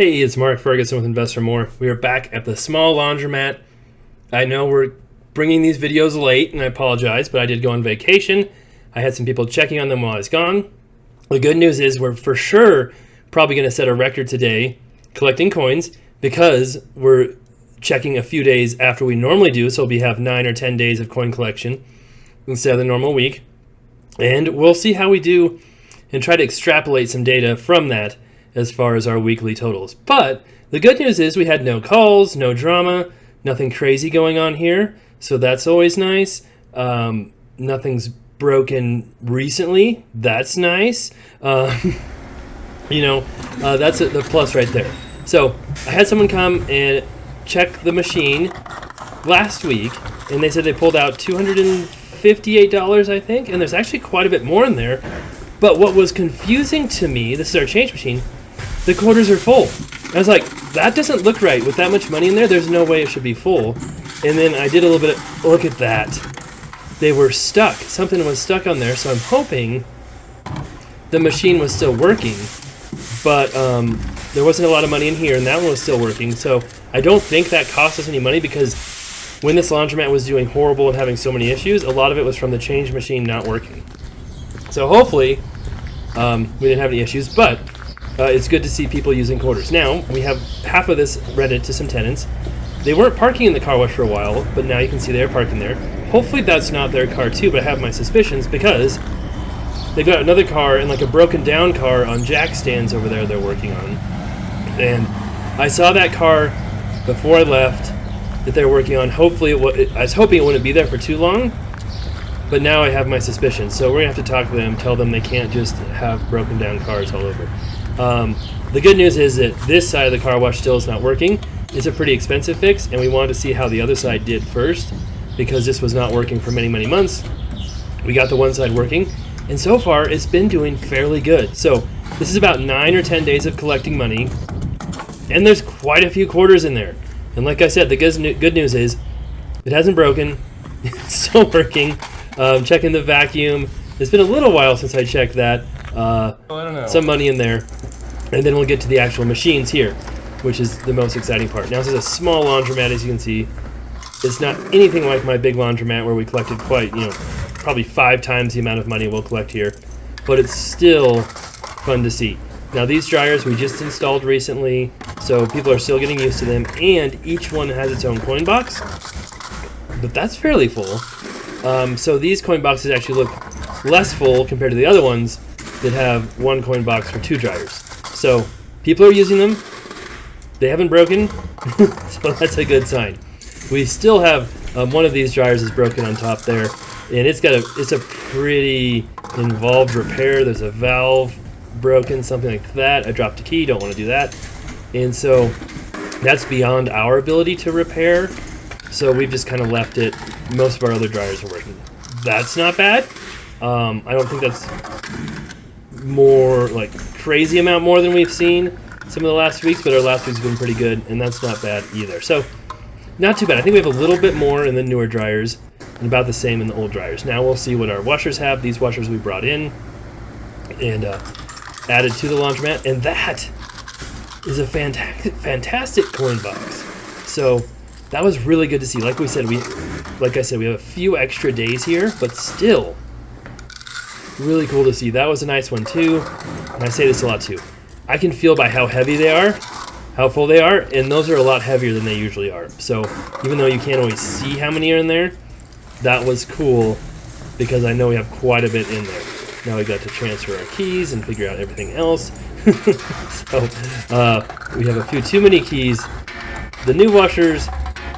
Hey, it's Mark Ferguson with Invest for More. We are back at the small laundromat. I know we're bringing these videos late, and I apologize, but I did go on vacation. I had some people checking on them while I was gone. The good news is we're for sure probably going to set a record today collecting coins because we're checking a few days after we normally do, so we have 9 or 10 days of coin collection instead of the normal week. And we'll see how we do and try to extrapolate some data from that as far as our weekly totals. But the good news is we had no calls, no drama, nothing crazy going on here. So that's always nice. Nothing's broken recently. That's nice. That's the plus right there. So I had someone come and check the machine last week, and they said they pulled out $258, I think, and there's actually quite a bit more in there. But what was confusing to me, this is our change machine, the quarters are full. I was like, that doesn't look right. With that much money in there, there's no way it should be full. And then I did a little bit of, look at that. They were stuck. Something was stuck on there, so I'm hoping the machine was still working. But there wasn't a lot of money in here, and that one was still working. So I don't think that cost us any money because when this laundromat was doing horrible and having so many issues, a lot of it was from the change machine not working. So hopefully we didn't have any issues, but it's good to see people using quarters. Now, we have half of this rented to some tenants. They weren't parking in the car wash for a while, but now you can see they're parking there. Hopefully that's not their car too, but I have my suspicions because they've got another car and like a broken down car on jack stands over there they're working on. And I saw that car before I left that they're working on. Hopefully, I was hoping it wouldn't be there for too long, but now I have my suspicions. So we're going to have to talk to them, tell them they can't just have broken down cars all over. The good news is that this side of the car wash still is not working. It's a pretty expensive fix, and we wanted to see how the other side did first because this was not working for many, many months. We got the one side working, and so far it's been doing fairly good. So this is about 9 or 10 days of collecting money, and there's quite a few quarters in there. And like I said, the good news is it hasn't broken. It's still working. Checking the vacuum. It's been a little while since I checked that. I don't know. Some money in there. And then we'll get to the actual machines here, which is the most exciting part. Now, this is a small laundromat, as you can see. It's not anything like my big laundromat where we collected probably 5 times the amount of money we'll collect here. But it's still fun to see. Now, these dryers we just installed recently, so people are still getting used to them. And each one has its own coin box. But that's fairly full. So these coin boxes actually look less full compared to the other ones that have one coin box for 2 dryers. So people are using them. They haven't broken, so that's a good sign. We still have one of these dryers is broken on top there, and it's a pretty involved repair. There's a valve broken, something like that. I dropped a key, don't want to do that. And so that's beyond our ability to repair. So we've just kind of left it. Most of our other dryers are working. That's not bad. I don't think that's more like crazy amount more than we've seen some of the last weeks, but our last week's been pretty good, and that's not bad either. So not too bad. I think we have a little bit more in the newer dryers and about the same in the old dryers. Now we'll see what our washers have. These washers we brought in and added to the laundromat, and that is a fantastic coin box. So that was really good to see. Like I said, we have a few extra days here, but still really cool to see. That was a nice one too, and I say this a lot too. I can feel by how heavy they are, how full they are, and those are a lot heavier than they usually are. So even though you can't always see how many are in there, that was cool because I know we have quite a bit in there. Now we got to transfer our keys and figure out everything else. So we have a few too many keys. The new washers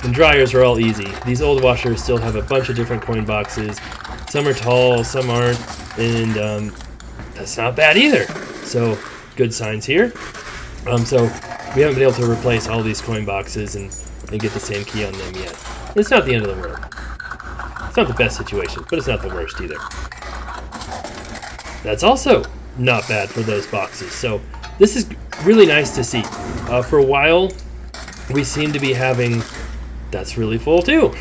and dryers are all easy. These old washers still have a bunch of different coin boxes. Some are tall, some aren't, and that's not bad either. So good signs here. So we haven't been able to replace all these coin boxes and get the same key on them yet. It's not the end of the world. It's not the best situation, but it's not the worst either. That's also not bad for those boxes. So this is really nice to see. For a while, we seem to be having, that's really full too.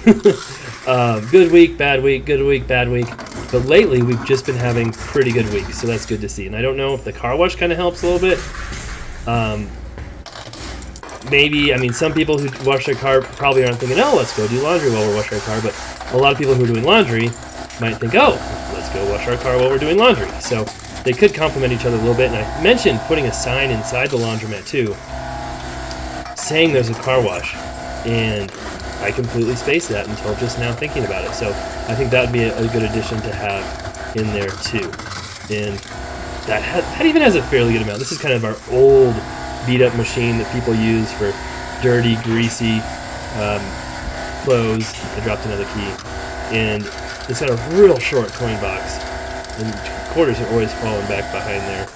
Good week, bad week, good week, bad week. But lately, we've just been having pretty good weeks, so that's good to see. And I don't know if the car wash kind of helps a little bit. maybe, I mean, some people who wash their car probably aren't thinking, oh, let's go do laundry while we're washing our car, but a lot of people who are doing laundry might think, oh, let's go wash our car while we're doing laundry. So they could complement each other a little bit, and I mentioned putting a sign inside the laundromat too, saying there's a car wash, and I completely spaced that until just now thinking about it. So I think that would be a good addition to have in there too. And that even has a fairly good amount. This is kind of our old beat-up machine that people use for dirty, greasy clothes. I dropped another key. And it's got a real short coin box, and quarters are always falling back behind there.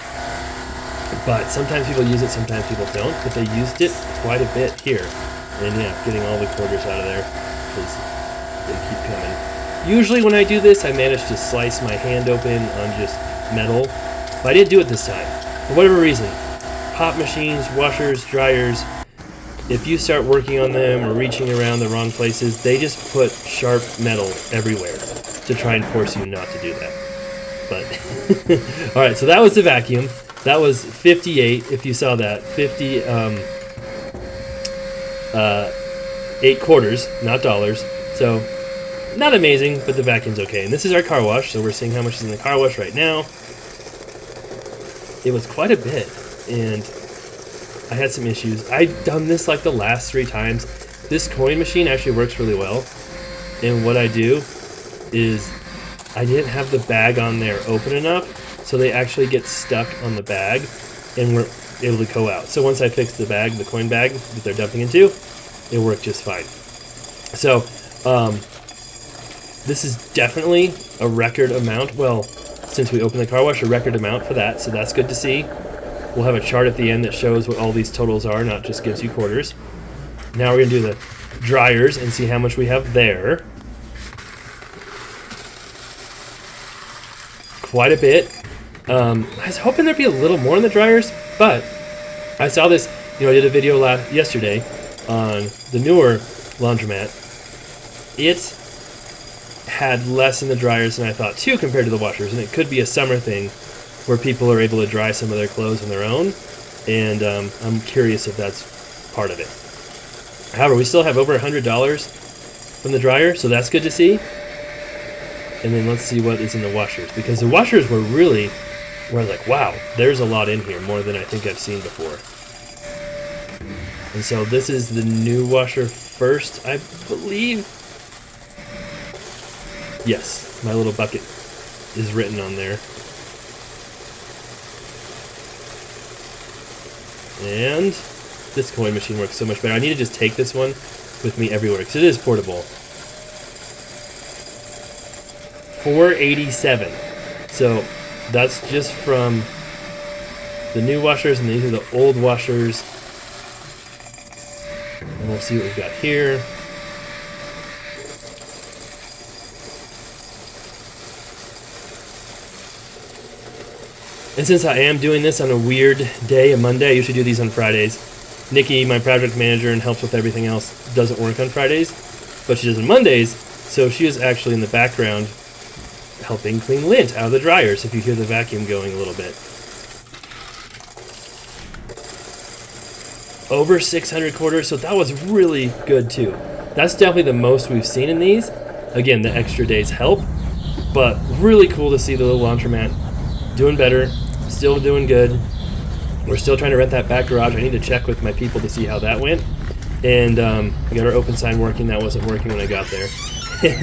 But sometimes people use it, sometimes people don't. But they used it quite a bit here. And yeah, getting all the quarters out of there because they keep coming. Usually when I do this, I manage to slice my hand open on just metal. But I didn't do it this time. For whatever reason, pop machines, washers, dryers, if you start working on them or reaching around the wrong places, they just put sharp metal everywhere to try and force you not to do that. But, alright, so that was the vacuum. That was 58, if you saw that. 8 quarters, not dollars. So, not amazing, but the vacuum's okay. And this is our car wash, so we're seeing how much is in the car wash right now. It was quite a bit, and I had some issues. I've done this like the last 3 times. This coin machine actually works really well. And what I do is I didn't have the bag on there open enough, so they actually get stuck on the bag and we're able to go out. So once I fixed the bag, the coin bag that they're dumping into, it worked just fine. So this is definitely a record amount. Well, since we opened the car wash, a record amount for that, so that's good to see. We'll have a chart at the end that shows what all these totals are, not just gives you quarters. Now we're going to do the dryers and see how much we have there. Quite a bit. I was hoping there'd be a little more in the dryers, but I saw this, I did a video yesterday on the newer laundromat. It had less in the dryers than I thought too compared to the washers, and it could be a summer thing where people are able to dry some of their clothes on their own, and I'm curious if that's part of it. However, we still have over $100 from the dryer, so that's good to see. And then let's see what is in the washers, because the washers were like, wow, there's a lot in here, more than I think I've seen before. And so this is the new washer first, I believe. Yes, my little bucket is written on there. And this coin machine works so much better. I need to just take this one with me everywhere, because it is portable. $4.87. So that's just from the new washers, and these are the old washers. And we'll see what we've got here. And since I am doing this on a weird day, a Monday, I usually do these on Fridays. Nikki, my project manager and helps with everything else, doesn't work on Fridays, but she does on Mondays, so she is actually in the background helping clean lint out of the dryers, if you hear the vacuum going a little bit. Over 600 quarters, so that was really good too. That's definitely the most we've seen in these. Again, the extra days help, but really cool to see the little laundromat doing better, still doing good. We're still trying to rent that back garage. I need to check with my people to see how that went. And we got our open sign working. That wasn't working when I got there.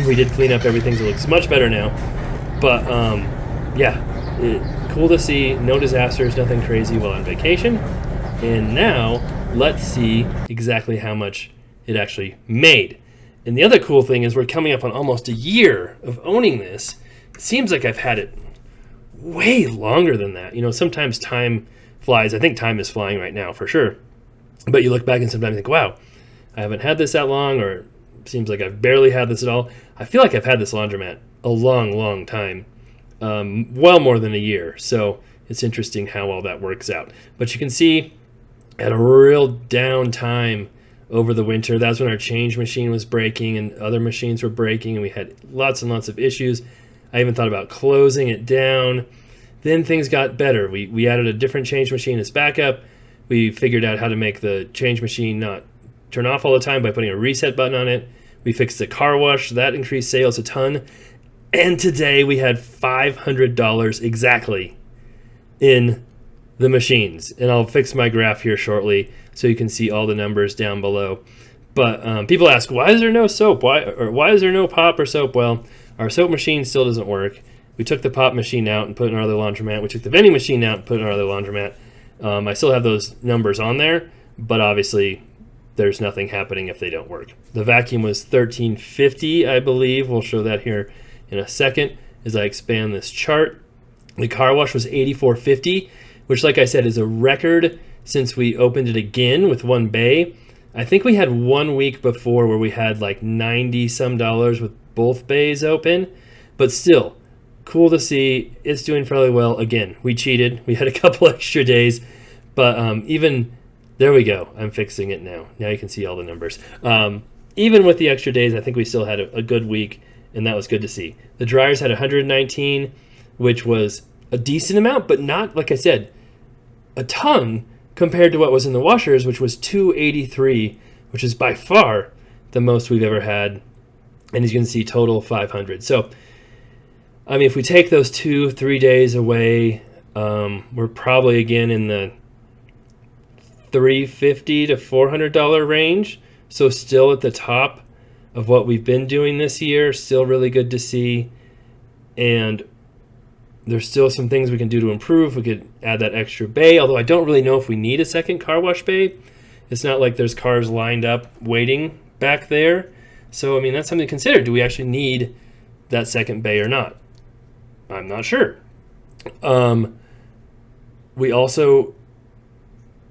We did clean up everything, so it looks much better now. But yeah, cool to see. No disasters, nothing crazy while on vacation. And now let's see exactly how much it actually made. And the other cool thing is we're coming up on almost a year of owning this. It seems like I've had it way longer than that. Sometimes time flies. I think time is flying right now for sure. But you look back and sometimes think, wow, I haven't had this that long, or it seems like I've barely had this at all. I feel like I've had this laundromat a long, long time. Well more than a year. So it's interesting how all that works out. But you can see at a real down time over the winter, that's when our change machine was breaking and other machines were breaking, and we had lots and lots of issues. I even thought about closing it down. Then things got better. We added a different change machine as backup. We figured out how to make the change machine not turn off all the time by putting a reset button on it. We fixed the car wash. That increased sales a ton. And today we had $500 exactly in the machines. And I'll fix my graph here shortly so you can see all the numbers down below. But people ask, why is there no soap? Why is there no pop or soap? Well, our soap machine still doesn't work. We took the pop machine out and put it in our other laundromat. We took the vending machine out and put it in our other laundromat. I still have those numbers on there, but obviously there's nothing happening if they don't work. The vacuum was $13.50, I believe. We'll show that here in a second as I expand this chart. The car wash was $84.50, which, like I said, is a record since we opened it again with one bay. I think we had 1 week before where we had like $90 some with both bays open, but still cool to see. It's doing fairly well. Again, we cheated. We had a couple extra days, but even there we go. I'm fixing it now. Now you can see all the numbers. Even with the extra days, I think we still had a good week, and that was good to see. The dryers had 119, which was a decent amount, but not, like I said, a ton compared to what was in the washers, which was 283, which is by far the most we've ever had. And as you can see, total 500. So, I mean, if we take those 2-3 days away, we're probably again in the $350 to $400 range. So still at the top of what we've been doing this year. Still really good to see. And there's still some things we can do to improve. We could add that extra bay, although I don't really know if we need a second car wash bay. It's not like there's cars lined up waiting back there. So, I mean, that's something to consider. Do we actually need that second bay or not? I'm not sure. We also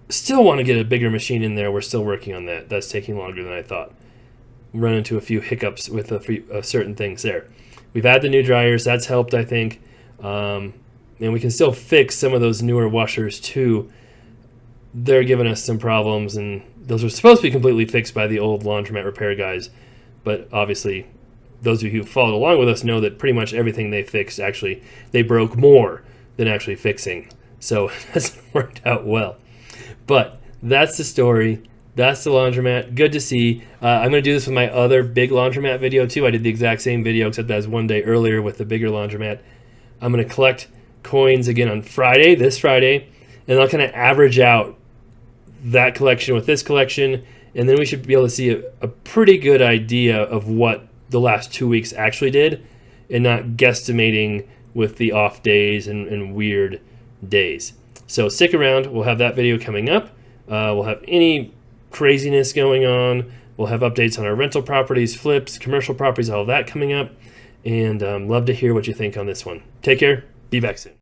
still want to get a bigger machine in there. We're still working on that. That's taking longer than I thought. Run into a few hiccups with certain things there. We've had the new dryers. That's helped, I think. And we can still fix some of those newer washers too. They're giving us some problems, and those are supposed to be completely fixed by the old laundromat repair guys. But obviously, those of you who followed along with us know that pretty much everything they fixed, actually, they broke more than actually fixing. So it hasn't worked out well. But that's the story. That's the laundromat. Good to see. I'm going to do this with my other big laundromat video too. I did the exact same video, except that was one day earlier with the bigger laundromat. I'm going to collect coins again on Friday, this Friday, and I'll kind of average out that collection with this collection, and then we should be able to see a pretty good idea of what the last 2 weeks actually did, and not guesstimating with the off days and weird days. So stick around. We'll have that video coming up. We'll have any craziness going on. We'll have updates on our rental properties, flips, commercial properties, all of that coming up. And love to hear what you think on this one. Take care. Be back soon.